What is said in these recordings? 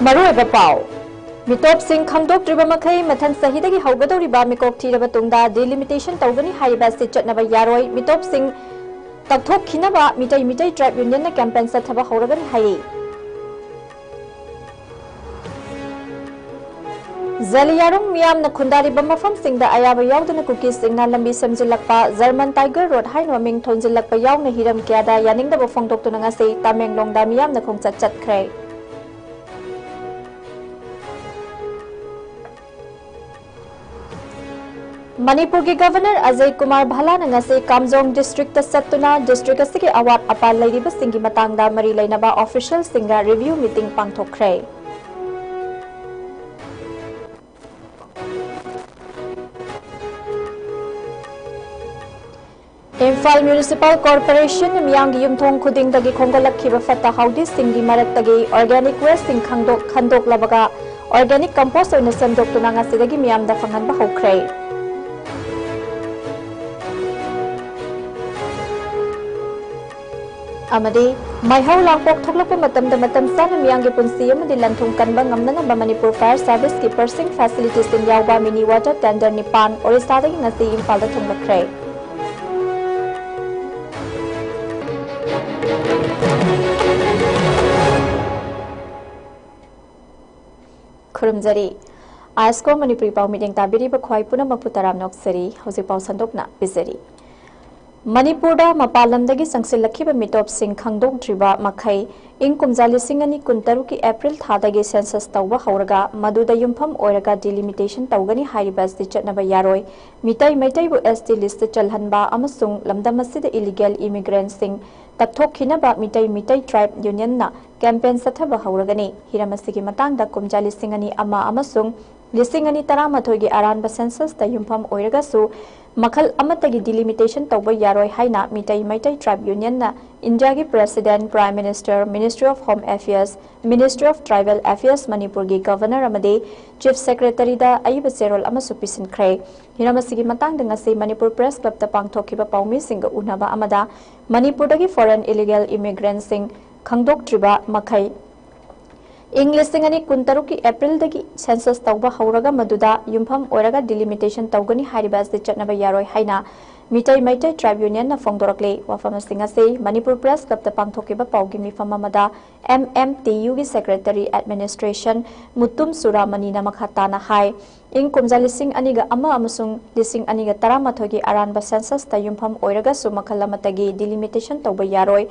मरुएबा पाव मिटोप सिंह खंगदोक्ट्रिबा मखै मथन सहिदगी हौगदौरिबा मिकोक थीरबा तुंगदा डिलिमिटेशन तौगनी हाइबा से चटनबा यारोय मिटोप सिंह तकथोखिनबा मिटै ट्राइब यूनियन कैंपेन सथबा हौरगनी हाइ जलियारुंग मियामना खुंदारिबा मफम सिंगदा अयाबा यावदना कुकी सिंगना लंबी समजिलकपा जर्मन टाइगर रोड हाइनो मिंग थोंजिलकपा यावना हिरम क्यादा यानिंगदबा फोंदोक्तुना ngasi तामेंगलोंगदा मियामना खोंगचत चतख्रे मणिपुर के गवर्नर अजय कुमार भला ने कामजोंग डिस्ट्रिक्ट सत्तुना डिस्ट्रिक्ट असि अवात अपा लेरिबसिंगी मतंगदा मरी लेनबा ऑफिशियल सिंगा रिव्यू मीटिंग पांगथोखरे इम्फाल म्युनिसिपल कॉर्पोरेशन मियांगी युमथोंग खुदिंगदगी खोंगलखिबा फत्ता हाउदी सिंगी मरक्तगी ऑर्गेनिक वेस्ट सिंग खंदोक लबगा ऑर्गेनिक कंपोस्ट ओइना सेमदोक्तुना ngasiदगी मियामदा फंगनबा होखरे अमदे माइहौ लांपोक थोकलप मतम साना मियांगे पुंसी अमदि लंथुंग कनबा ngamnanaba मणिपुर फायर सर्विस की पर्सिंग फैसिलिटीज इन यावबा मिनी वाटर टेंडर निपान ओरिसादगी ngasi इम्फालदा थोंगलखरे खुरुमजरी आइस्कोम मणिपुरी पाउ मीटिंग ताबिरिबा ख्वाइ पुनमक पुतराम नोक्सरी हौजि पाउ संदोकना बिजरी मणिपुरदा मपालमदगी संगसिलखिबा मिटोप सिंह खंगदोक्ट्रिबा मखै इंग कुमजाली सिंगनी कुंतरु की अप्रैल थादगी सेंसस तौबा हौरगा मदुदा युमफम ओइरगा डिलिमिटेशन तौगनी हाइरिबस दि चटनबा यारोय मिटै मैटैबु एसटी लिस्ट चलहनबा अमसुंग लमदमसिद इलीगल इमिग्रेंट सिंह तकथोखिनबा मिटै ट्राइब यूनियन ना कैंपेन सथबा हौरगनी हिरमसिगी मतंगदा कुमजाली सिंगनी अमा अमसुंग लिसिंगनी तरामथोगी अरानबा सेंसस ता युमफम ओइरगासु मखल अमतगी डिलिमिटेशन तौबा यारोय हाइना मिटै ट्राइब यूनियन ना इंडिया की president prime minister ministry of home affairs ministry of tribal affairs Manipur की गवर्नर अमदे चीफ सेक्रेटरी दा अइब सेरोल अमसु पिसिनख्रे हिरमसिगी मतंगदा ngasi मणिपुर प्रेस क्लब ता पांगथोखिबा पाउमी सिंग उनबा अमदा मणिपुर दगी फॉरेन इलीगल इमिग्रेंट सिंग खंगदोक्ट्रिबा मखै इंग्लिसिंगनी कुंतरु की अप्रैल दगी सेंसस तौबा हौरगा मदुदा युमफम ओइरगा डिलिमिटेशन तौगनी हारिबास दि चटनबा यारोय हाइना मिटै ट्राइब यूनियन ना फोंदोरकले वफम सिंगसे मणिपुर प्रेस क्लब ता पांगथोकिबा पाउगी मिफम अमदा MMTU की सेक्रेटरी एडमिनिस्ट्रेशन मुतुम सुरामनी ना मखाताना हाय इंग कुमजाली सिंह अनिगा अमा अमसुंग लिसिंग अनिगा तरामथोगी अरानबा सेंसस ता युमफम ओइरगा सु मखलमतगी डिलिमिटेशन तौबा यारोय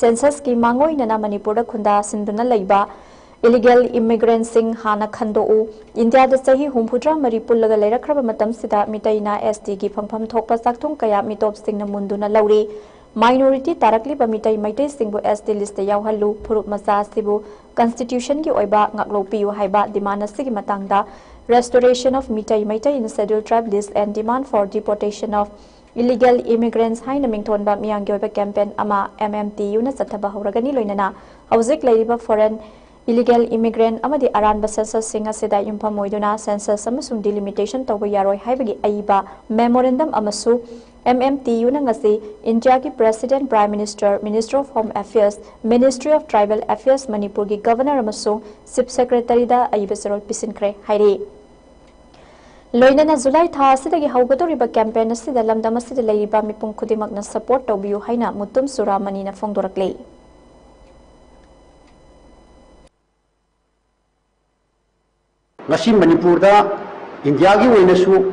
सेंसस की मांगोइना मणिपुर खुंदा सिंदुना लैबा इलीगल इमिग्रेंट सिंह हाना खंदोउ इंडिया दा सही हुमफुद्रा मरी पुल्लगा लेरखरबा मतम सिदा मिटैना एसटी की फंगफम थोकपा चाकथुंग कया मिटोप सिंह मुंदुना लौरी माइनॉरिटी तारकलिबा मिटै मैटै सिंहबु एसटी लिस्ट यावहल्लु फुरुप मसा सिबु कॉन्स्टिट्यूशन की ओइबा ngaklopiu haiba demand asigi matangda restoration of mitai in scheduled tribe list and demand for deportation of illegal immigrants haina mingthonba miyanggi oiba campaign ama MMTU na chathaba horagani loinana hauzik leiriba foreign illegal immigrant amadi aranba census singa seda yumpham oiduna census amasung delimitation tawba yaroi haibagi aiba memorandum amasu MMTU na ngasi India ki President Prime Minister Minister of Home Affairs Ministry of Tribal Affairs Manipur ki Governor amasung Chief Secretary da aiba serol pisinkre hairi loinana July tha asidagi haugadoriba campaign asida lamdam asida leiriba mipung khudimakna support tawbiu haina mutum suramani na phongdorakle ngasi Manipur da India gi oinasu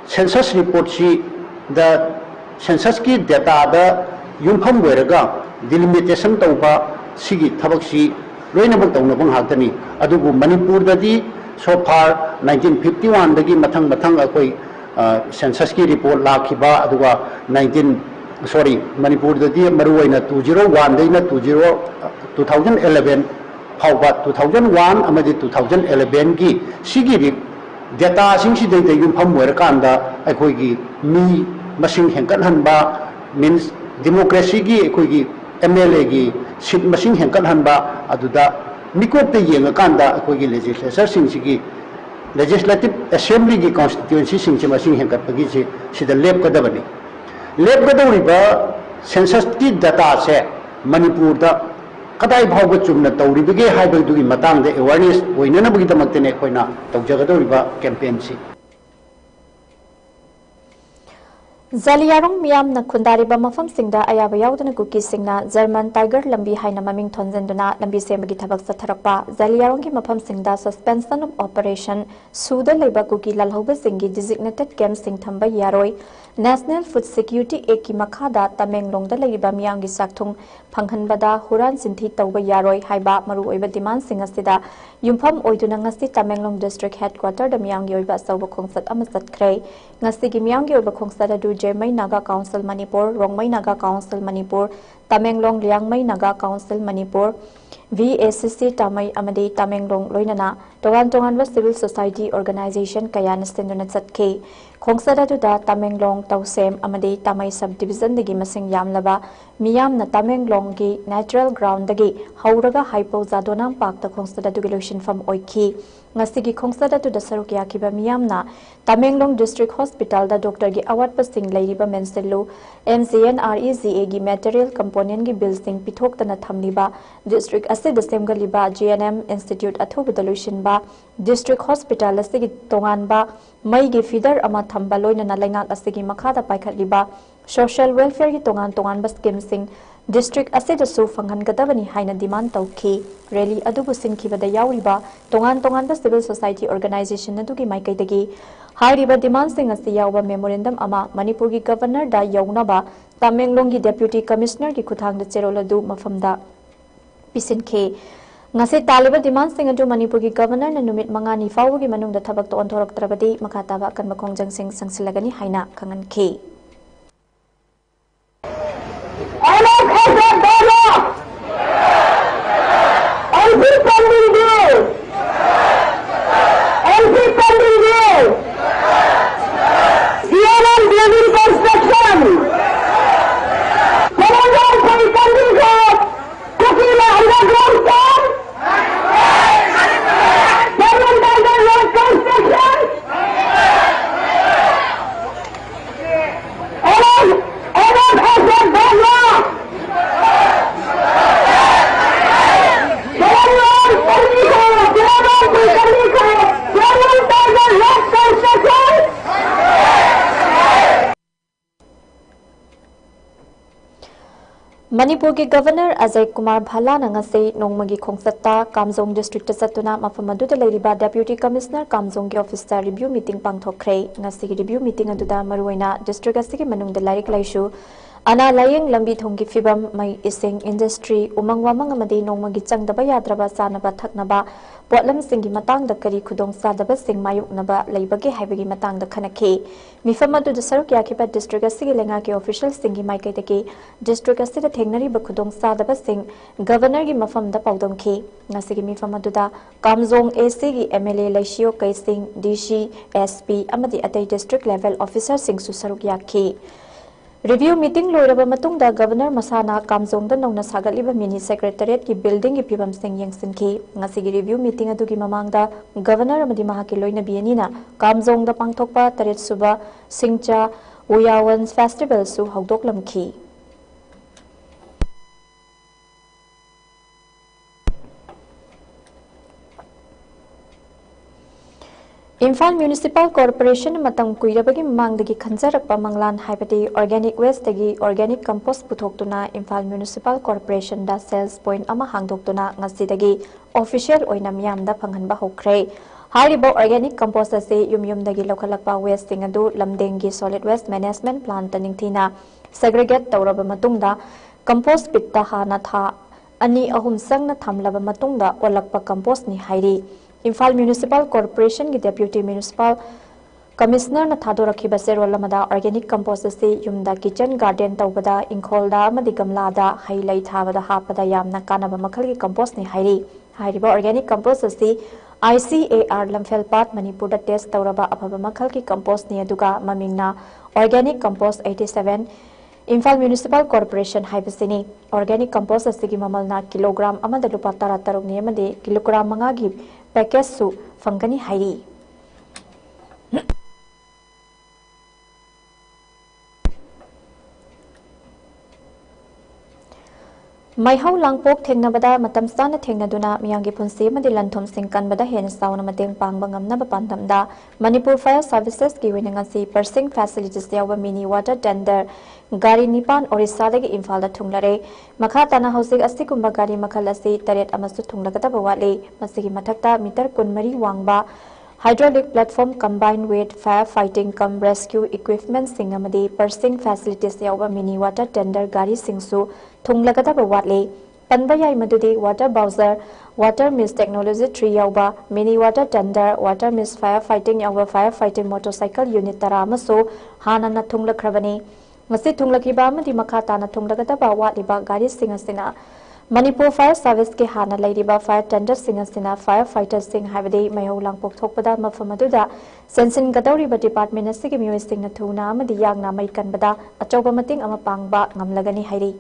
census report si the census ki data da yumpham weraga delimitation tawba sigi thabak si loina bak tawna bang haktani adugu Manipur da di so far 1951 dagi mathang akoi census ki report lakhiba aduga Manipur da di maru oina 201 daina 2011 Hauba 2001 amadi 2011 ki sigi data sing si dai yumpham werakanda akoi gi mi masing hengkat hanba means democracy gi akoi gi MLA gi seat masing hengkat hanba aduda mikop te yengakanda akoi gi legislature sing sigi legislative assembly gi constituency sing si masing hengkat pagi si sida lab kadabani lab kadawriba census ki data se Manipur da कदाई फाउब चुमना तौरीबगे हाइबदुगी मतांग दे awareness ओइननबगी दमक्तने अखोइना तौजगदोरिबा कैंपेन सी Zaliarong miyam na khundariba mafam singda ayaba yaudana kuki singna German Tiger lambi haina maming thonjanduna lambi semagi thabak satharakpa Zaliarong ki mafam singda suspension of operation suda leiba kuki lalhoba singi designated camp sing thamba yaroi National Food Security Act ki makhada Tamenglong da leiba miyam gi sakthung phanghanbada huran sinthi tawba yaroi haiba maru oiba demand sing asida yumpham oiduna ngasi Tamenglong district headquarter da miyam gi oiba sawba khongsat ama satkhre ngasi gi miyam gi oiba khongsat du Jermai Naga Council Manipur, Rongmai Naga Council Manipur, Tamenglong Liangmai Naga Council Manipur, VACC Tamai Amadi Tamenglong Loinana, Tongan Civil Society Organization Kayan Stenduna Satke, Kongsada Duda Tamenglong Tausem Amadi Tamai Subdivision Digi Masing Yamlaba, Miyam na Tamenglong gi Natural Ground Dagi, Hauraga Hypo Zadonang Park the Kongsada Dugilation from Oiki. Ngasigi Kongsada to the Sarukia Kiba Miyamna, Tamenglong District Hospital, the Doctor Gi Awat Pasting Ladiba Menselu, MCNREZA Gi Material Component Gi Building Pitok Tana Thamliba, District Asid the same Galiba, GNM Institute Athobu Delusion Ba, District Hospital Asigi Tongan Ba, Maigi Feeder Amathamba Loina Nalangat Asigi Makada Paikaliba, Social Welfare Gi Tongan Bas Game Sing, District Asidasu Fangan Gadavani Haina demand Tauki, Rally Adubu Sinkibada Yauriba, Tongan Civil Society Organization Nadugi Maikaitagi, High River Demand Sing as the Yawa Memorandum Ama, Manipuri Governor Da Yaunaba, Tamenglongi Deputy Commissioner Gikutang the Cheroladu Mafamda Pisin K. Ngase Taliba Demand Sing adu Manipuri Governor na Numit Mangani Fawagi Manung the Tabak to Ontorok Trabadi, Makataba kan Makongjang Sing Sangsilagani Haina Kangan K. Manipur ki Governor Ajay Kumar Bhala nangase nongmagi khongsata Kamjong District satuna mafamadu de leiriba Deputy Commissioner Kamjong ki office review meeting pangthokre ngasi review meeting aduda maruina district asigi manung de laik laishu ana layeng lambi thongki fibam mai ising industry umang wamang amadi nongmagi changdaba yadraba sanaba thaknaba potlam singi matang da kari khudong sadaba sing mayuknaba leibagi haibagi matang da khanake mifamadu de saruk yakiba district asigi lenga ki official singi maikai deki district asida thengnari ba khudong sadaba sing governor gi mafam da paudongki ngasigi mifamadu da Kamjong AC gi MLA laishio kaising DC SP amadi atai district level officer sing su saruk yakhi Review meeting loiraba matungda Governor Masana Kamjong da nongna sagaliba mini secretariat ki building ki pibam sing yengsinki ngasi gi review meeting adugi mamangda Governor amadi mahaki loina bianina Kamjong da pangthokpa taret suba singcha Uyawan festival su hawdoklamki Imphal Municipal Corporation matang kuirabagi mamangdagi khanjarakpa manglan haibadi organic waste dagi organic compost puthokduna Imphal Municipal Corporation da sales point ama hangdoktuna ngasidagi official oina miyamda phanghanba hokre haribo organic compost ase yumdagi lokhalakpa waste sing adu lamdengi solid waste management plant taningthina segregate tawraba matungda compost pit ta hana tha ani ahum sangna thamlaba matungda olakpa compost ni hairi Imphal Municipal Corporation ki Deputy Municipal Commissioner na thadorakhiba serol lamada organic compost ase yumda kitchen garden tawbada ingkholda amadi gamlada hailai thabada hapada yamna kanaba makhalgi compost ni hairi hairiba organic compost ase ICAR Lamfelpat Manipur da test tawraba afaba makhalgi compost ni aduga mamingna organic compost 87 Imphal Municipal Corporation haibasini organic compost asigi mamalna kilogram amada lupa tara taruk ni amade kilogram mangagi package su fangani hairi Maihau langpok thengnabada matam sana thengnaduna miyangi punsi amadi lanthom sing kanbada hen sauna mateng pangba ngamnaba pandamda Manipur Fire Services ki oina ngasi parsing facilities yawa mini water tender gari nipan Orissa dagi Imphal da thunglare makha tana housing asigumba gari makhal asi taret amasu thunglagadaba wale masigi mathakta meter 13 wangba hydraulic platform combined with firefighting cum rescue equipment sing amadi parsing facilities yawa mini water tender gari singsu thunglagadaba watle panba yai madudi water bowser water mist technology 3 yawa mini water tender water mist firefighting yawa firefighting motorcycle unit tara amasu hana na thunglakhrabani ngasi thunglakiba amadi makha tana thunglagadaba watliba gari singasina Manipur Fire Service ke hana lairiba fire tender singasina firefighters sing habadi mayau langpok thokpada mafamaduda sensin gadauri ba department asigi mioi singna thuna amadi yangna mai kanbada achoba mating ama pangba ngamlagani hairi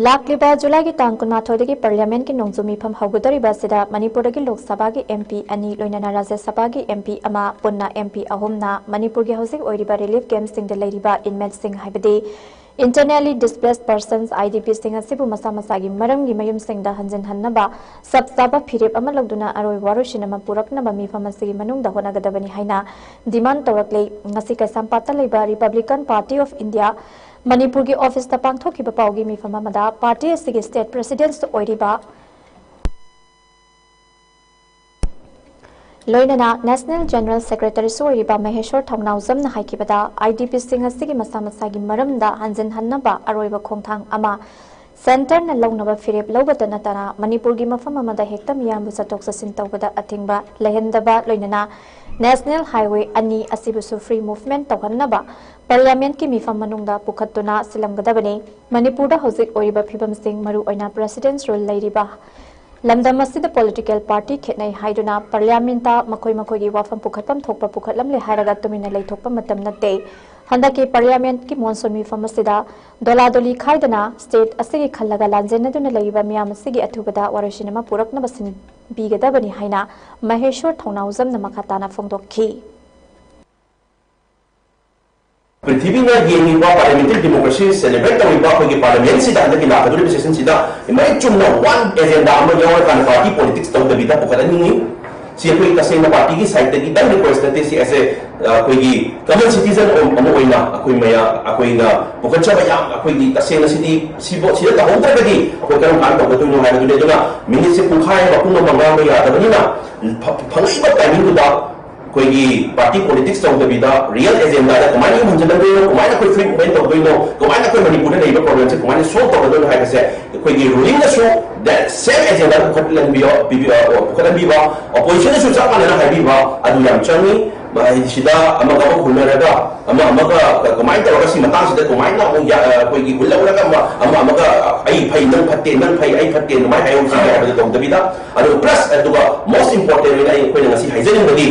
Lakliba July ki tang kunmathoi ki parliament ki nongzumi pham haugodari basida Manipur ki Lok Sabha ki MP ani loinana Rajya Sabha ki MP ama punna MP ahumna Manipur ki housing oiriba relief camp sing de lairiba inmates sing haibadi internally displaced persons IDP sing asibu masa masa gi maram gi mayum sing da hanjin hannaba sabsaba phirep ama lagduna aroi waru sinama purakna ba mi pham asigi manung da hona gadabani haina demand torakle ngasi ka sampata leiba Republican Party of India Manipur ki office ta pangthoki ba paugi mi phama mada party asigi state president oiriba Loinana National General Secretary Soiriba Maheshwar Thongnauzam na haikibada IDP sing asigi masa masa gi maramda hanjin hannaba aroiba khongthang ama center na launaba firep lobata natana Manipur gi mafam amada hekta miyam satok sasin tawbada athingba lehendaba loinana National Highway ani asibusu free movement tawhannaba Parliament ki mifam manungda pukhatuna silamgadabani Manipur da hojik oiriba phibam sing maru oina president's role lairiba Lamdam asida political party khetnai haiduna parliamenta makoi makoi gi wafam pukhatpam thokpa pukhatlam le haraga tumina leithokpa matam natte handaki parliament ki monsoon mifam asida doladoli khaidana state asigi khallaga lanjenaduna leiba miyam asigi athubada warasinama purakna basin bigadabani haina Maheshwar Thongnauzam na makhatana phongdokhi पृथ्वी में ये निवा parliamentary democracy celebrate तौरिबा अखोगी parliament सिदा हंदकी लाखदुरी session सिदा इमाई Chumna one agenda अमा यावर कान party politics तौदबिदा पुखदनी सी अखोई तसेंग party की side तकी तंग request नते सी ऐसे अखोगी कमन citizen अमा ओइना अखोई मया अखोइना पुखचबा याम अखोगी तसेंग सिटी सिबो सिदा होदरगदी अखोई करम कान तौदतुनो हायदुले दुना मिनिट से पुखाय बकुनो मंगा में यादबनिना फंगइबा टाइमिंग दुदा कोई पार्टी पॉलिटिक्स तौदबिदा रियल एजेंडा दा कमानी हंजलदो कमानी कोई फ्री मूवमेंट तौदोइनो कमानी कोई मणिपुर ने लेबा प्रॉब्लम से कमानी सोल्व तौदोइनो हायसे कोई रूलिंग दा सो दैट सेम एजेंडा को खटलनबियो बीबीओ खटलनबिबा अपोजिशन सो चापाना हाइबिबा अदु याम चंगी सिदा अमगा खुलरगा अमगा कमानी तौरगा सी मतांग सिदा कमानी ना या कोई खुलरगा अमगा आई फै नन फते नन फै आई फते कमानी हायो सी हाबदो तौदबिदा अदु प्लस अदुगा मोस्ट इंपोर्टेंट वे आई कोई ngasi हाइजेनिंगदि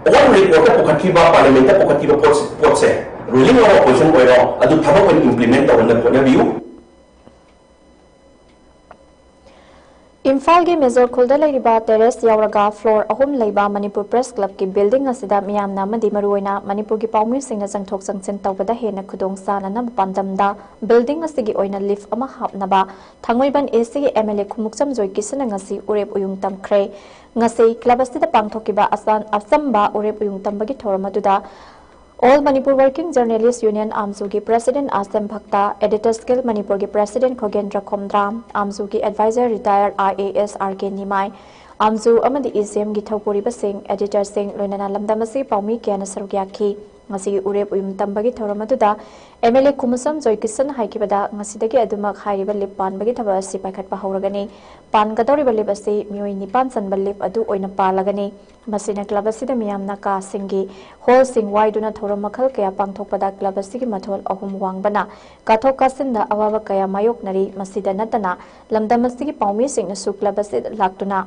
One report pukhatkiba parliament pukhatkiba pot se ruling or opposition oiro adu thaba ko implement tawna point of view Imphal gi Mezor khulda lairiba terrace yauraga floor ahum leiba Manipur Press Club ki building asida miyamna madi maruoina Manipur gi paumi singna jangthok jangchen tawbada hena khudong sana pandamda building asigi oina lift ama hapnaba thangmoiban AC gi MLA khumukcham joy kisana ngasi urep uyung tamkhre ngasi club asida pangthokiba asamba urep uyung tambagi thoramaduda All Manipur Working Journalists Union Amzugi President Asam Bhakta, Editor Skill Manipur ki President Khogendra Komdra, Amzugi Advisor Retired IAS RK Nimai, Amzu Amadi ECM gi Thopuriba Singh, Editor Singh Loinana Lamdamasi Paumi Kiana Sarugyaki, ngasi urep uyum tambagi thoramaduda MLA Kumusam Joykisan haikibada ngasidagi adumak hairiba lip pan bagi thaba si paikhatpa hauragani pan gadoriba lip asi mioi nipan sanba lip adu oina palagani masina club asida miyamna ka singi hol sing waiduna thoram makhal kaya pangthokpada club asigi mathol ahum wangbana kathok kasinda awawa kaya mayoknari masida natana lamdam asigi paumi singna su club asida laktuna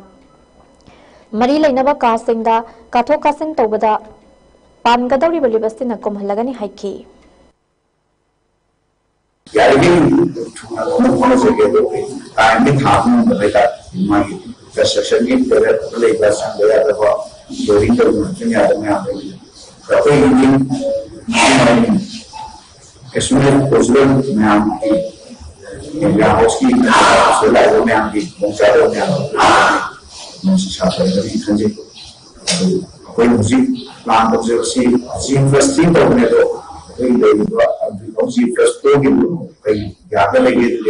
mari lainaba ka singda kathok kasin tobada pan gadori balibasti na komhalagani haiki यारिंग कौन से के तो time में था हम लेकर my construction की project लेकर संग गया था boring dunia dengan tapi ini Kashmir Muslim yang hoki selalu yang di Mongsa yang siapa dari kanji aku musik lang konservasi investing करने दो कहीं dari konservasi first gitu kayak ada lagi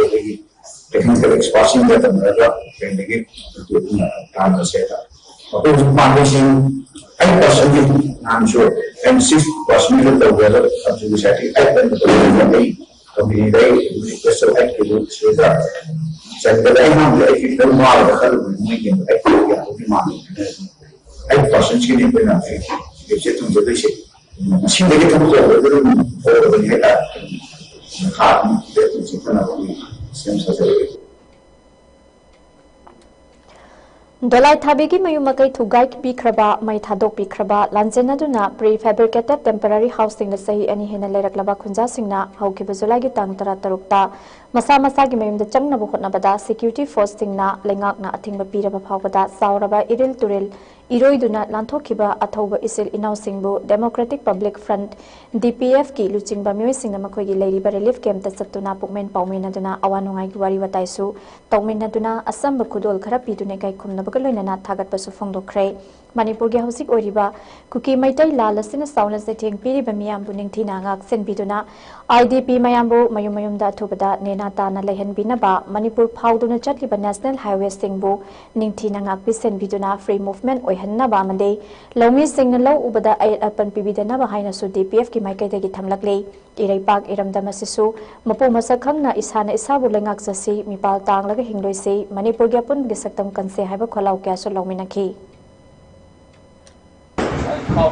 technical expansion का mereka kayak lagi untuk tanah saya aku foundation 8% I'm sure and 6% of the weather absolutely satisfied company they so active saya saya memang lagi kalau mau kalau mungkin active ya optimal 8% sini benar itu jadi sih sini kita buat orang yang ada hak itu sih kan aku saya Dolai Thabigi Mayumakai Thugai Bikraba, Mai Thadok Bikraba, Lanzenaduna, prefabricated temporary housing the Sahi any Hinaleklaba Kunja Singna, Hauki Bazulagi Tang Taratarukta, Masa Masagi Mayum the Changna Bukotnabada, security force Singna, Lengakna, Atimba Pira Pavada, Sauraba, Iril Turil, Iroiduna, Lantokiba, Atoba Isil Inau Singbu, Democratic Public Front, DPF Ki, Luching Bamui Singna Makogi Lady Relief Camp, the Saptuna Pukmen Pauminaduna, Awanungai Guari Wataisu, Tauminaduna, Asamba Kudol Karapidune Kumna Loinana Tagat Basufong Dokre, Manipur Hosik Oriba, Kuki Maitai La Lasina Soundless the Ting Piri Bamiam Buning Tinangak, Sen Biduna, IDP Mayambo, Mayumayumda Tubada, Nenata Nalehen Binaba, Manipur Pauduna Chatliba National Highway Singbo, Ning Tinangak Bisen Biduna, Free Movement, Oihana Bamade, Lomi Sing Low Ubada Apan Pibidana behind su DPF Ki Maike de Gitamlakle, Irai Park Iram Damasisu, Mapu Masakangna Ishana Isabu Lengak Sasi, Mipal Tang Laga Hingloise, Manipur Yapun Gisaktam Kanse Haba Kolau Kaso Lominaki. Kau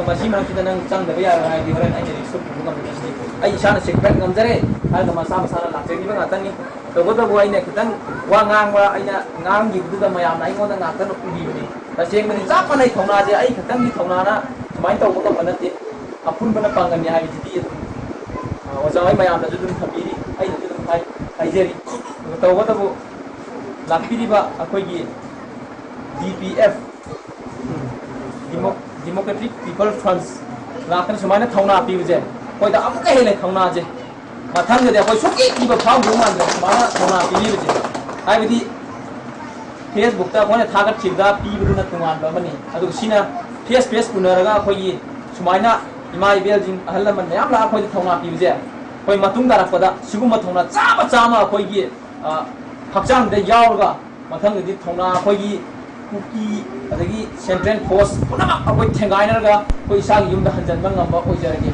masih mana kita nang cang dari yang ada di orang ini risuk bukan begini. Ayi sana sekret ngamjare, ada masa nak jadi bang atan ni. Tapi tu buai ni kita wang ngang gitu tu mayam naik orang ngatan undi ni. Tapi yang ni siapa naik thong na je, ayi kita ni thong na, main tahu bukan mana ti. Apun mana pangan ni hari jadi. Wajah mayam tu tu thabiri, ayi tu tu ayi jadi. Tahu tu lapiri ba aku ini DPF. Democratic People Fronts lakan semana thongna pi je koi da amu kahe le thongna je mathang je koi suki ki ba phang du man semana thongna pi je ai bidi Facebook ta koi thagat chimda pi bu na tungan ba mani adu sina face punaraga koi semana imai beljing ahalla man yam la koi thongna pi je koi matung da rakpada siguma thongna chama koi gi hakjang de yaurga mathang de thongna koi gi Kuki, adagi Central Force, puna aku tenggai naga, aku isang yum dah hanjan bang ngamba aku jarang.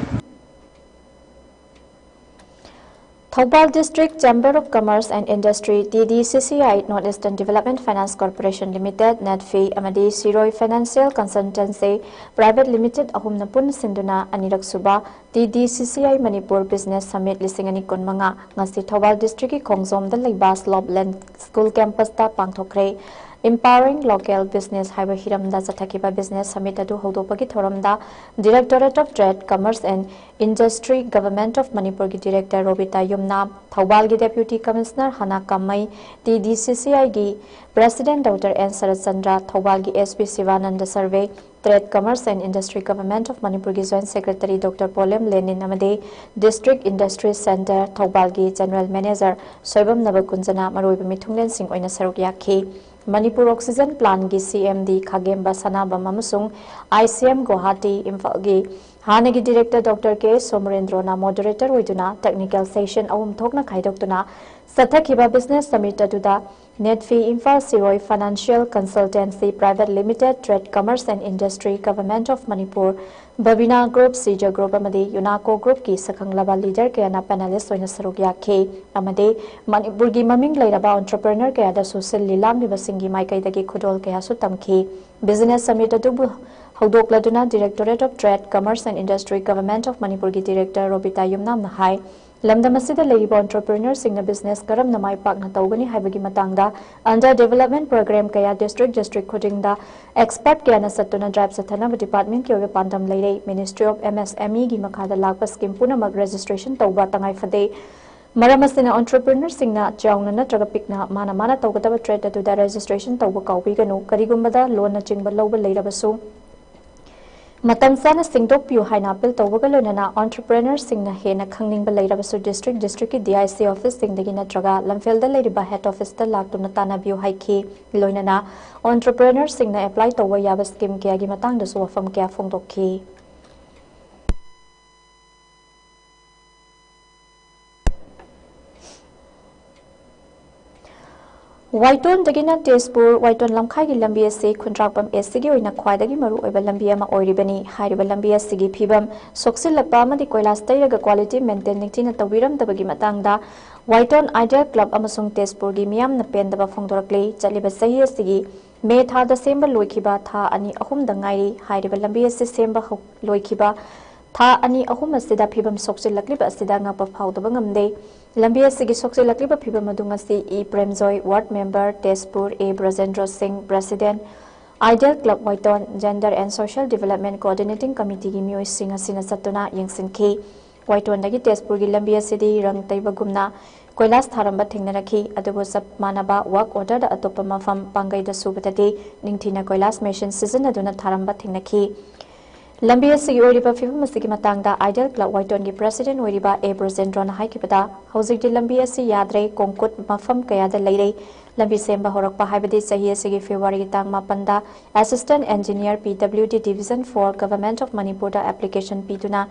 Thoubal District Chamber of Commerce and Industry TDCCI Northeastern Development Finance Corporation Limited NetFi Amadi Siroi Financial Consultancy Private Limited Ahum Napun Sinduna Anirak Suba TDCCI Manipur Business Summit Lisingani Kunmanga ngasi Thoubal District Khongzom the Laibas Lobland School Campus ta Pangthokre Empowering Local Business Haiba Hiramda Zathakiba Business Summit adu Holdopagi Thoramda Directorate of Trade, Commerce and Industry Government of Manipur ki Director Robita Yumna Thoubal ki Deputy Commissioner Hana Kamai TDCCI ki President Dr. N. Sarachandra Thoubal ki SP Sivananda Survey Trade, Commerce and Industry Government of Manipur ki Joint Secretary Dr. Polem Lenin Amade District Industry Center Thoubal ki General Manager Soibam Nabakunjana Maroiba Mithunglen Singh oina saruk yakhi Manipur Oxygen Plant ki CMD Khagemba Sanabam amasung ICM Guwahati Imphal gi Hanagi Director Dr. K. Somrendrona Moderator oiduna Technical Session awum thokna khaidoktuna Sathakiba Business Summit aduda NetFi Imphal Siroi Financial Consultancy Private Limited Trade, Commerce and Industry Government of Manipur Babina Group, Sija Group Amadi Unaco Group ki Sakhanglaba Leader kayana panelist oina saruk yakhi Amadi Manipur gi maming lairaba entrepreneur kayada social lilambi basingi maikaidagi khudol kayasu tamki Business Summit adu Hodokladuna Directorate of Trade, Commerce and Industry Government of Manipur ki Director Robita Yumnam Nahai Lamdamasida Leiba Entrepreneurs Singna Business Karam Namai Pakna Taugani Haibagi Matangda Under Development Program Kaya District Khudingda Expert Kayana Satuna Drive Satana Department Kyoga Pandam Leire Ministry of MSME Gi Makhada Lakpa Scheme Punamak Registration Tauba Tangai Fade Maram asina entrepreneur singna chawna natraga pikna mana tawgadaba trade atuda registration tawba kaubiganu karigumbada loan na chingba lawba leirabasu matam sana singdok piu haina appeal tawbaga loinana entrepreneur singna hena khangningbा leirabasu district ki DIC office singdagi natraga lamfelda leiriba head office ta laktuna tana biu haiki loinana entrepreneur singna apply tawba yaba scheme kya gi matangda su wafam kya phongdokki Waiton dagina Tezpur Waiton lamkhai gi lambi ase khundrakpam SCG oina khwaidagi maru oiba lambi ama oiribani hairiba lambi SCG phibam soksil lakpa amadi koilas tairaga quality maintain ningtina tawiram dabagi matangda Waiton Ideal Club amasung Tezpur gi miyam na pendaba phongdorakle chaliba sahi SCG me tha da semba loikiba tha ani ahum dangai hairiba lambi ase semba loikiba tha ani ahum asida phibam soksil lakliba asida ngapa phawdaba ngamde lambi asigi soksil lakliba phibam adunga si E Premjoy ward member Tezpur A Brajendra Singh president Ideal Club Waiton Gender and Social Development Coordinating Committee gi mioi singa sina satuna yengsinki Waiton dagi Tezpur gi lambi asidi rang taiba gumna koilas tharamba thingnarakhi adubu sab manaba work order da atopa mafam pangai da subadadi ningthina koilas machine season aduna tharamba thingnaki lambi asigi oriba phibam asigi matangda Ideal Club Waiton gi president oriba A Brajendra na haikibada hojikti lambi asi yadre kongkut mafam kayada leire lambi semba horakpa haibadi sahi asigi February tang mapanda assistant engineer PWD division 4 government of Manipur da application piduna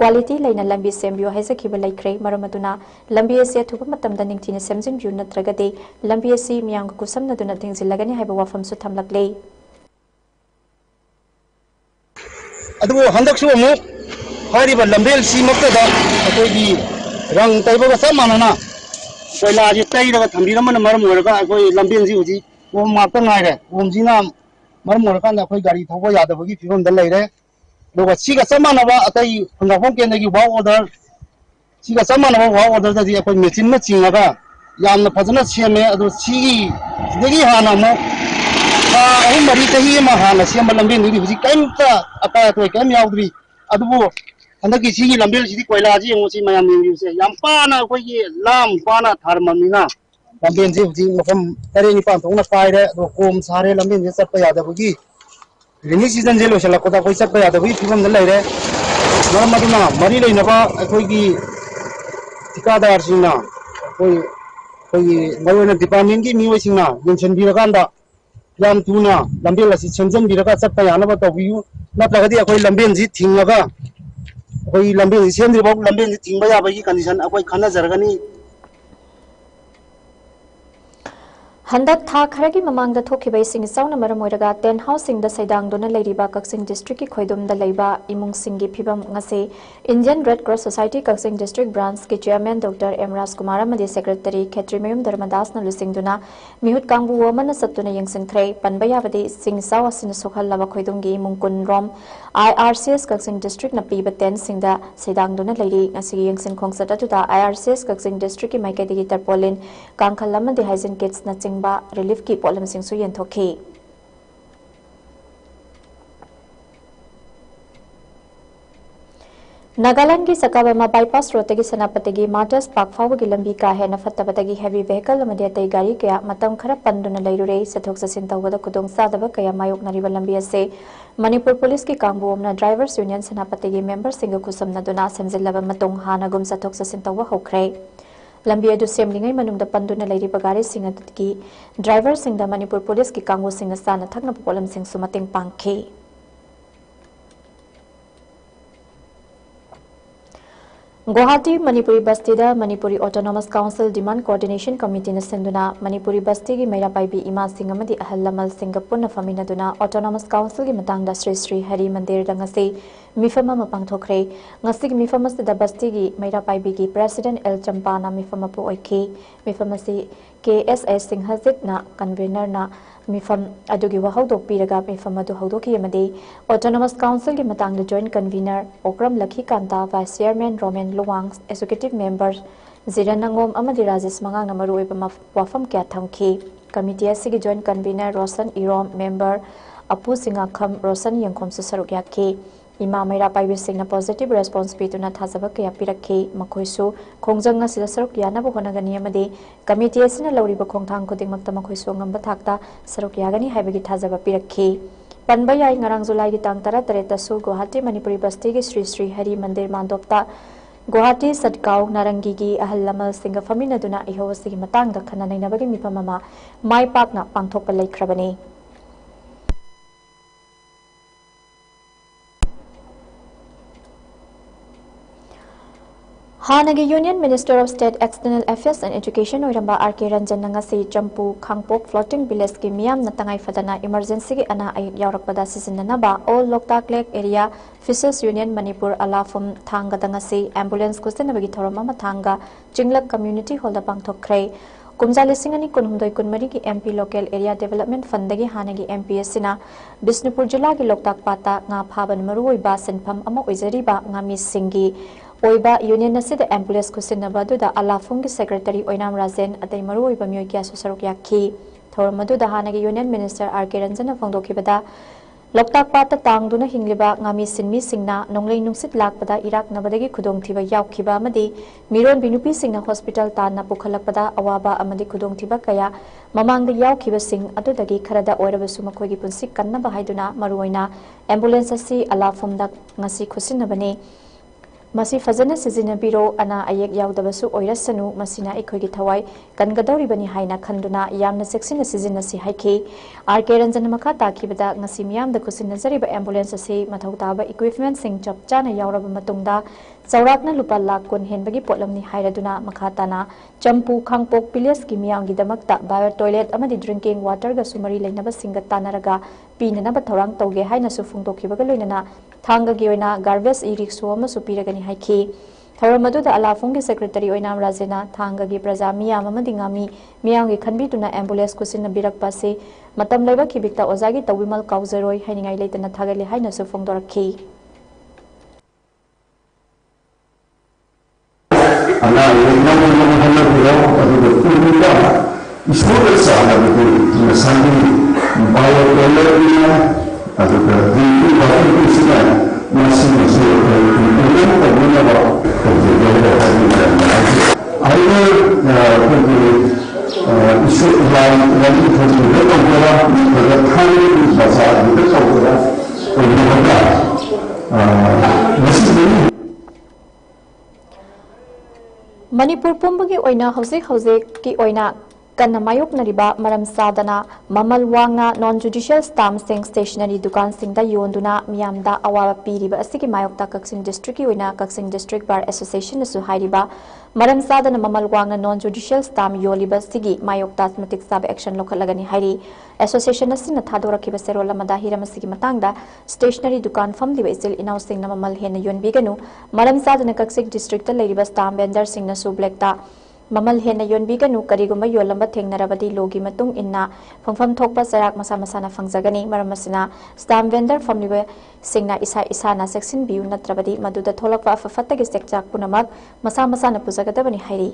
quality leina lambi sembio haisakiba laikre maramaduna lambi asi athuba matamda ningthina semjin view natragade lambi asi miyang kusamna duna thingzilagani haiba wafam su thamlakle अदुगो हंदकसु अमु हारिबा लंबेल सिमक्तदा अखोगी रंग तैबगा सब मानना कोइला जी तैरगा थंबिरमन मरम ओरगा अखोई लंबेल जी हुजी ओम मापता नायरे ओम जीना मरम ओरका अखोई गाड़ी थौबा यादबगी फिबम द लैरे लोगा सिगा सब मानबा अतै खुंगाफों केंद्रगी वा ऑर्डर सिगा सब मानबा वा ऑर्डर ददी अखोई मेचिन न चिंगागा यामना फजना सेमे अदु सिगी सिदगी हाना मो ahum mari tahi ma hana siamba lambe ni huji kaimta apa to kaim yaudri adubu andaki sigi lambel sidi koila ji ngosi mayam ni se yampa na koi lam pana tharmamina lambe ji huji mafam tare ni pan thongna paire do kom sare lambe ni sat pa yada bugi reni season je lo sala ko da koi sat pa yada bugi phibam na laire normaduna mari leina ba koi gi tikadar singna koi marona department gi mioi singna mention birakanda yam tuna lambel asi semjam biraka chappa yana ba tawiu natragadi akoi lambel ji thingaga akoi lambel ji semri bok lambel ji thingba ya ba gi condition akoi khana jargani Handak tha kharagi mamang da thoki bai sing sauna maram oiraga ten housing da saidang dona leiriba Kaksing district ki khoidum da leiba imung singi phibam ngase Indian Red Cross Society Kaksing district branch ki chairman Dr. M Raj Kumar amadi secretary Khetrimayum Dharmadas na lusing duna mihut kangbu woman satuna yengsin khrei panba yabadi sing saw asin sokhal laba khoidum gi imung kun rom IRCS Kaksing district na piba ten sing da saidang dona leiri ngasi yengsin khongsata tu da IRCS Kaksing district ki maikai digi tarpolin kangkhal amadi hygiene kits na ching relief ki problem sing su yen thoki Nagaland ki Sakabama bypass road tagi Sanapati gi Martyrs Park fawu gi lambi ka he na fattabadagi heavy vehicle amadi atai gari kaya matam khara panduna leirure sathok sasin tawada kudong sadaba kaya mayok nariba lambi ase Manipur police ki kangbu omna drivers union Sanapati gi members singa kusamna duna semjillaba matung hanagum sathok sasin tawa hokre lambi adu semlingai manungda panduna leiriba gari singa ki driver singda Manipur police ki kangbu singa sana thakna problem sing sumating pangkhe Guwahati Manipuri Basti da Manipuri Autonomous Council Demand Coordination Committee na senduna Manipuri Basti gi Maira Paibi Ima Singh amadi ahal lamal Singapore na famina duna Autonomous Council gi matang da Sri Sri Hari Mandir da ngasi mifama mapangthokre ngasi gi mifama da Basti gi Maira Paibi gi President L Champa na mifama pu oiki mifama si KSS Singh Hazit na convener na mifam adugi wahawdok piraga mifam adu hawdoki amadi Autonomous Council gi matang da Joint Convener Okram Lakhi Kanta Vice Chairman Roman Luwang Executive Members Ziranangom amadi Rajesh Mangang na maru iba wafam kya thamki Committee asigi Joint Convener Rosan Irom Member Apu Singakham Rosan Yangkhom su saruk yakhi इमा मैरा पाइबिसिंगना positive response पीतुना थाजब कया पिरखी मखोइसु खोंजंग असिदा सरुक यानाबु होनगनी अमदि committee असिना लौरिबा खोंथांग खुदिंगमक्ता मखोइसु ngamba thakta saruk yagani haibagi thajaba pirakhi panba yai ngarang julai gi tang 13 tasu Guwahati Manipuri Basti gi Sri Sri Hari Mandir Mandopta Guwahati Sadkau Narangi gi ahal lamal singa faminaduna ihawasi gi matang da khana nainabagi mipamama mai pakna pangthokpa laikhrabani Hanagi Union Minister of State External Affairs and Education Oiramba R.K. Ranjan Nangasi Champu Khangpok Floating Village ki miyam natangai fadana emergency ki ana ayik yaurakpada sisinanaba all Loktak Lake Area Fishes Union Manipur Alafum Thanga Dangasi Ambulance Kusinabagi Thorama Thanga Jinglak Community Hall the Pangthokre Kumjali Singani Kunhumdoi Kunmari ki MP Local Area Development Fundagi Hanagi MP Sina Bisnupur Jila ki Loktak Pata nga phaban maruoiba senpham ama oizariba ngami singi Oiba Union Nasida Ambulance Kusinabadu da Alafung Secretary Oinam Razen at the Maru Oiba Myokia Susarukaki, Thoramadu the Hanagi Union Minister R.K. Ranjan Fongdokibada, Loktak Pata Tangduna Hingliba, Ngami Sinmi Singna, Nonglay Nungsit Lakpada, Iraq Nabadagi Kudong Tiba Yaukiba Madi, Miron Binupi Singna Hospital Tana Pukalakpada, Awaba Amadi Kudong Tiba Kaya, Mamang the Yaukiba Sing, Adudagi Karada Oiraba Sumakogi Punsik Kanaba Haiduna, Maruina, Ambulance Si Alafum da Ngasi Kusinabani. Masi fazana sizina biro ana ayek yaudabassu oirasanu masina ikhogi thawai kangadori bani haina khanduna yamna seksina sizina si haiki RK Ranjan makha takibada ngasi miyam da kusina zariba ambulance asi mathau taba equipment sing chap chana yauraba matungda chaurakna lupa lakh kun henbagi potlamni hairaduna makha tana Champu Khangpok Village ki miyam gi damakta bio toilet amadi drinking water ga sumari leinaba singa tanaraga pinanaba thorang tauge haina su phungdokhibaga loinana thanga gi oina garbage e-rickshaw ama supiragani haiki Thoramadu da Alafung ki Secretary Oinam Rajena thanga gi praja miyam amadi ngami miyam gi khanbituna ambulance kusin birakpa se matam laiba kibikta ozagi tawimal kauzaroi hainingai leitana thagali haina su phungdorakhi Allah yang mengenal dia pada kita istilah sahaja itu masanya bayar dollarnya atau beribu batu sekian masih itu bagaimana ada isu lain lagi terjadi pada tahun bahasa kita tahu bagaimana masih Manipur Pumbagi Oina Hosek ki Oina Kanamayok Nariba Maram Sadana Mamal Wanga non-judicial stamp sing stationery dukan sing da yonduna miyamda awara piriba asiki mayokta Kaksin District ki Oina Kaksin District Bar Association su hairiba Maram Sadana Mamal Wanga non-judicial stamp yoliba sigi mayokta asmatic sab action lokhalagani hairi Association asina thadora kiba serola madahira masigi matangda stationery dukan famdiba isil inaw sing na mamal hena yonbiganu Maram Sadana Kaksin District ta leiriba stamp vendor sing na su black ta Mamal hena yonbiganu karigumba yolamba thengnarabadi logi matung inna phangpham thokpa sarak masa masana fangjagani maramasina stamp vendor famliba singna isa isana section biu natrabadi maduda tholakwa afafatagi sekchak punamak masa masana pujagadabani hairi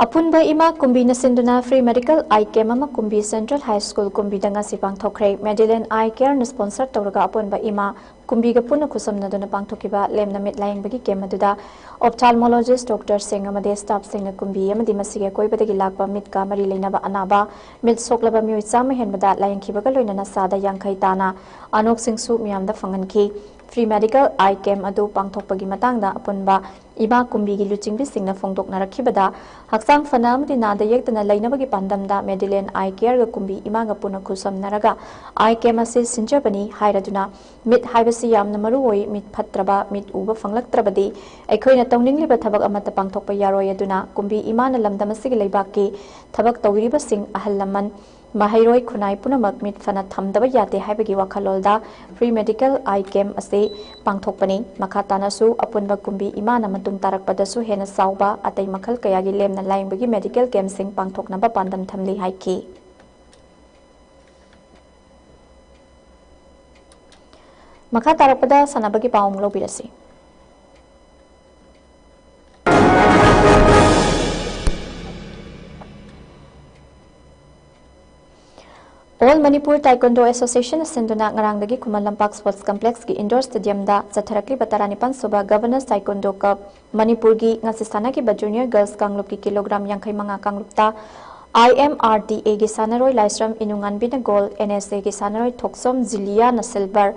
Apunba ima kumbi na sinduna free medical eye care mama kumbi Central High School kumbi danga sipang thokre Medellin eye care na sponsor tawraga apunba ima kumbi ga puna kusam na duna pang thokiba lem na mit laying bagi ke maduda ophthalmologist Dr. Singh amade staff Singh na kumbi amadi masige koi badagi lakba mit ka mari leinaba anaba mit soklaba mioi chama henbada laying khibaga loina na sada yangkhai tana anok singh su miyamda fangan ki free medical eye camp adu pangthokpagi matangda apunba iba kumbi gi luchingbi singna phongdokna rakhibada haksang fana amdi nada yektana leinabagi pandamda Medellin eye care ga kumbi ima ga puna khusam naraga eye camp ase sinjabani hairaduna mit haibasi yamna marui mit phatraba mit uba fanglaktrabadi aikhoina tawningliba thabak amata pangthokpa yaroi aduna kumbi ima na lamdamasigi leibaki thabak tawiriba sing ahallaman Mahairoi Kunai Punamak mit fana thamdaba yate haibagi wakhalolda free medical eye camp ase pangthokpani makhatana su apunba kumbi imana matung tarakpada su hena sauba atai makhal kayagi lemna laingbagi medical camp sing pangthoknaba pandam thamli haiki makha tarakpada sanabagi paum lobirasi All Manipur Taekwondo Association Sinduna Ngarangdagi Kumal Lampak Sports Complex ki Indoor Stadium da Chatharakli Bataraanipan Suba Governors Taekwondo Cup Manipur gi ngasisana ki Junior Girls Kanglup ki kilogram 55 kanglupta IMRDA gi sanaroi Laisram Inunganbina Gold NSA gi sanaroi Thoksom Zilia na Silver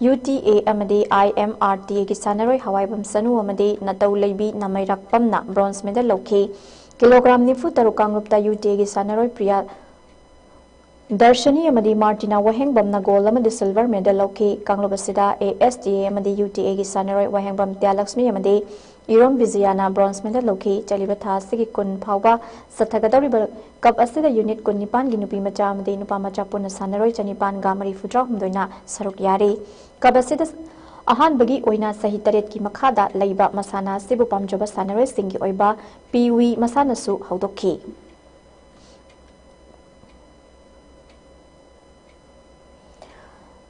UTA amadi IMRDA gi sanaroi Hawaibam Sanu amadi Natau Leibi na Mairakpam na bronze medal lokhi kilogram nifu taru kanglupta UTA gi sanaroi Priya Darshani amadi Martina Wahengbam na gold amadi silver medal lokhi kanglubasida ASTA amadi UTA gi sanaroi Wahengbam Tyalaxmi amadi Irom Vijayana bronze medal lokhi chaliba tha sigi kun phawba sathagadori cup asida unit kun nipan gi nupi macha amadi nupa macha puna sanaroi chanipan ga mari fudra humdoina saruk yari cup asida ahan bagi oina sahi taret ki makhada leiba masana sibu pamjoba sanaroi singi oiba piwi masana su haudokhi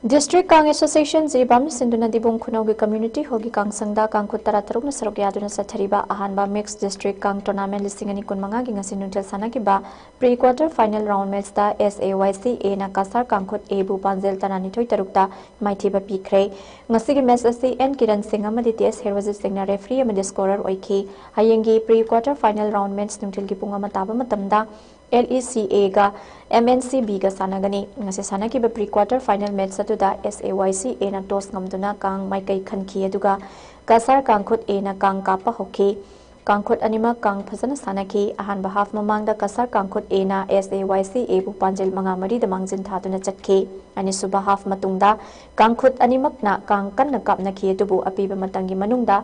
District Kang Association Zibam Sinduna Dibung Kunogi Community Hogi Kang Sangda Kang Kutara Tarukna Sarogyaduna Sathariba Ahanba Mixed District Kang Tournament Listingani Kunmanga Gingasinuntel Sanakiba Pre-Quarter Final Round Match da SAYC A na Kasar Kangkut A Bu Panzel Tanani Toy Tarukta Maitiba Pikre Ngasigi Match asi N Kiran Singh amadi TS Herwazi Singna referee amadi scorer oiki Hayengi Pre-Quarter Final Round Match Nungtil Gipunga Mataba Matamda LECA ga MNCB ga sanagani ngase sanaki ba pre-quarter final match satuda SAYC A na toss ngamduna kang maikai khanki aduga kasar kangkhut A na kang kapa hoki kangkhut anima kang phasana sanaki ahan ba half mamangda kasar kangkhut A na SAYC A bu panjel manga mari da mangjin thaduna chatki ani suba half matungda kangkhut animak na kang kanna kapna ki adubu apiba matangi manungda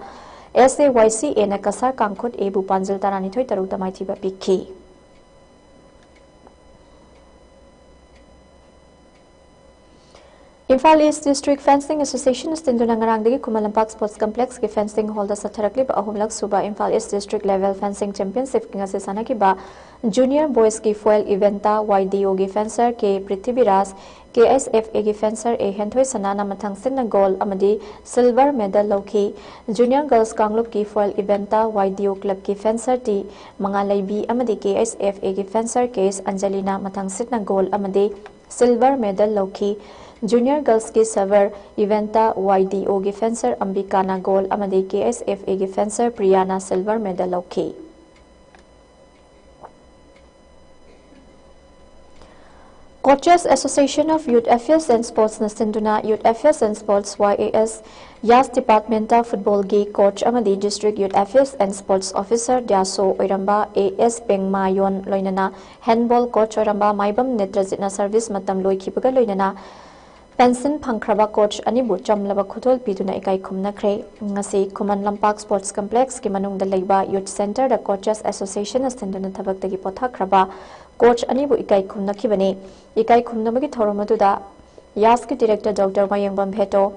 SAYC A na kasar kangkhut A bu panjel tarani thoi taru tamai thiba pikhi Imphal East District Fencing Association Sinduna Ngarangdagi Kumal Lampak Sports Complex ki fencing hall da satharakli ba ahumlak suba Imphal East District Level Fencing Championship ki ngasisana ki ba Junior Boys ki foil eventa YDO ki fencer ke Prithviraj KSFA ki fencer A Henthoi Sanana mathang sinna gold amadi silver medal lokhi Junior Girls Kanglup ki foil eventa YDO club ki fencer ti Mangalaibi amadi KSFA ki fencer case Angelina mathang sinna gold amadi silver medal lokhi Junior Girls ki server eventa YDO ki fencer Ambikana gold amadi KSFA ki fencer Priyana silver medal lokhi Coaches Association of Youth Affairs and Sports na Sinduna Youth Affairs and Sports YAS Yas Departmental Football gi coach amadi District Youth Affairs and Sports Officer Diaso Oiramba AS Pengmayon loinana handball coach Oiramba Maibam Netrajitna service matam loikibaga loinana Pension Pangkraba coach anibu chamlaba khutol piduna ikai khumnakre ngasi Kuman Lampak Sports Complex ki manungda leiba Youth Center da Coaches Association Sinduna thabaktagi pothakraba coach anibu ikai khumnakhibani ikai khumnamagi thoromaduda YAS ki director Dr. Mayangbam Bheto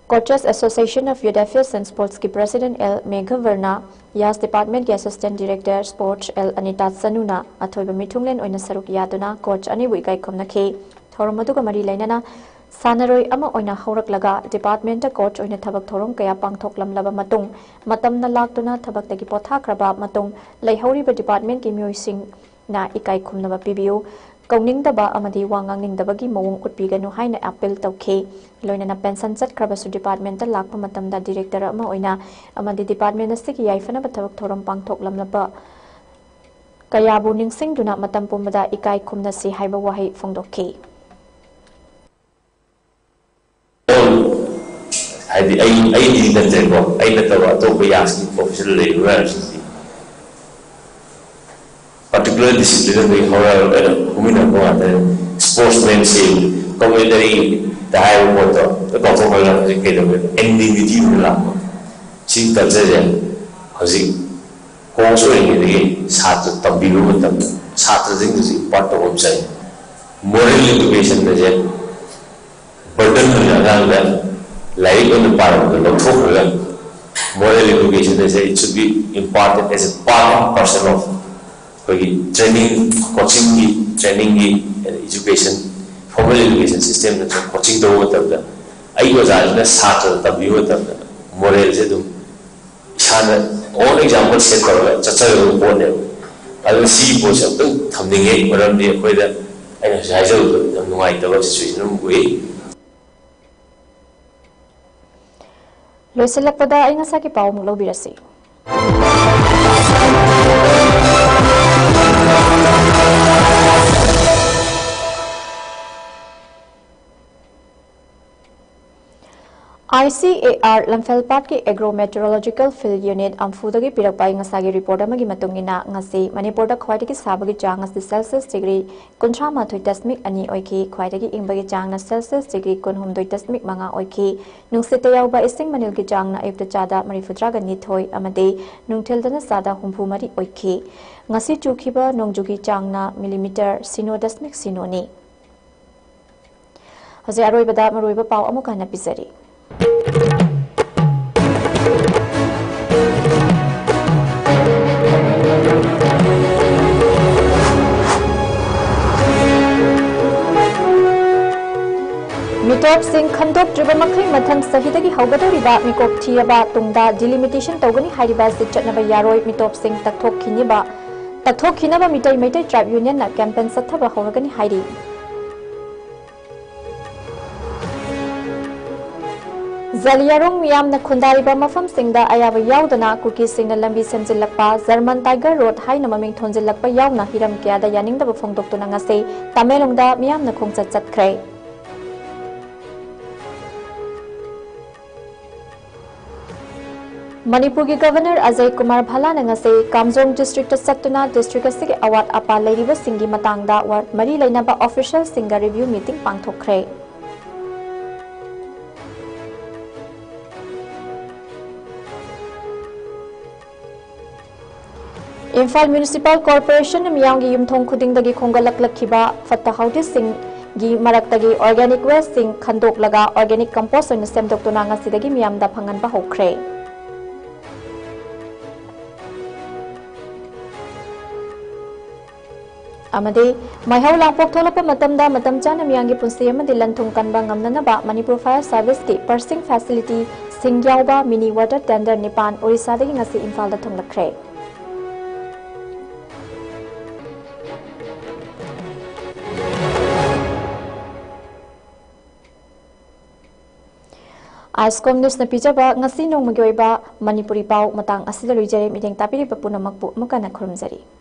Coaches Association of Youth Affairs and Sports ki President L Meghavarna YAS Department ki Assistant Director Sports L Anita Sanuna athoiba mithunglen oina saruk yaduna coach anibu ikai khumnakhi thoromaduga mari lainana Sanaroi ama oina hauраklaga department da coach oina thabak thorom kaya pangthoklamlaba matung matamna laktuna thabaktagi pothakraba matung leihoriba department ki myoising na ikai khumnaba pibiu kauningdaba amadi wangangingdabagi mawong utpiganu haina appeal tawkhe loinana pension chatkraba su department da lakpa matamda director ama oina amadi department asiki yaifana thabak thorom pangthoklamlaba kayabu ningsingduna matam pumbada ikai khumna si haiba wahai phongdokhe Hadi ay di nagtego ay natawa to ko yas professional university particular discipline we horror kumina ko ate sportsmanship commentary dai moto to ko ko la ke do enmity la sin ta je hoji ko so ni sat tabi ru matam sat jing ji part of sai moral education de je burden la like on the part of the moral education, they say it should be imparted as a part and parcel of training, coaching, training, education, formal education system, coaching the water. I was at the Saturday, the view of the moral zedum. All examples set for Chacha. I will see both of them, something whether ꯑꯩꯅ ꯍꯧꯖꯤꯛ ꯍꯥꯏꯖꯕꯗꯣ ꯌꯥꯝ ꯅꯨꯡꯉꯥꯏꯇꯕ situation ꯑꯃ ꯑꯣꯏ ꯂꯣꯏꯁꯤꯜꯂꯛꯄꯗ ꯑꯩ ꯉꯁꯥꯏꯒꯤ ꯄꯥꯎ ꯑꯃꯨꯛ ꯂꯧꯕꯤꯔꯁꯤ ICAR Lamfelpat ki Agro-Meteorological Field Unit Amphudagi Pirakpai ngasagi report amagi matungina ngasi Manipurda khwaidagi sabagi chang ngasi Celsius degree 38.2 oiki khwaidagi ingbagi chang na Celsius degree 19.5 oiki nungsita yauba ising manilgi chang na ayukta chada 32 amade nungthildana sada 34 oiki ngasi chukhiba nongjugi chang na millimeter 0.0 ni Haje aroibada maroiba pau amuka na pisari Mitop sing khandok driba makhai mathang sahidagi haugadoriba mikop thiyaba tungda delimitation tawgani hairiba se chatnaba yaroi mitop sing takthok khinaba mitai maitai tribe union na campaign sathaba hawragani hairi Zaliyarong miyam na khundariba mafam singda ayaba yaudana kuki singna lambi semjilakpa German Tiger Road haina maming thonjilakpa yauna hiram kyada yaningdaba phongdoktuna ngase Tamelongda miyam na khongchat chatkhre Manipur ki Governor Ajay Kumar Bhala na ngase Kamjong district satuna district asigi awat apa leiriba singi matangda war mari lainaba official singa review meeting pangthokkhre Imphal Municipal Corporation Miyangi Yumthong Khudingdagi Khongalak-lakhiba Fatta Haudi Singh gi Maraktagi Organic Waste Sing Khandoklaga Organic Compost oina semdoktuna ngasidagi miyamda phanganba hokre Amade Maihau Langpok Tholapa Matamda Matamchana Miyangi Punsi amadi Lanthung Kanba Ngamnanaba Manipur Fire Service ki Pursing Facility Singyauba Mini Water Tender Nipan Orisadagi ngasi Imphal da thonglakre ISCOM News na pijaba ngasi nongmagi oiba Manipuri pau matang asida loijare mideng tapiri papunamakpu mukana khurumjari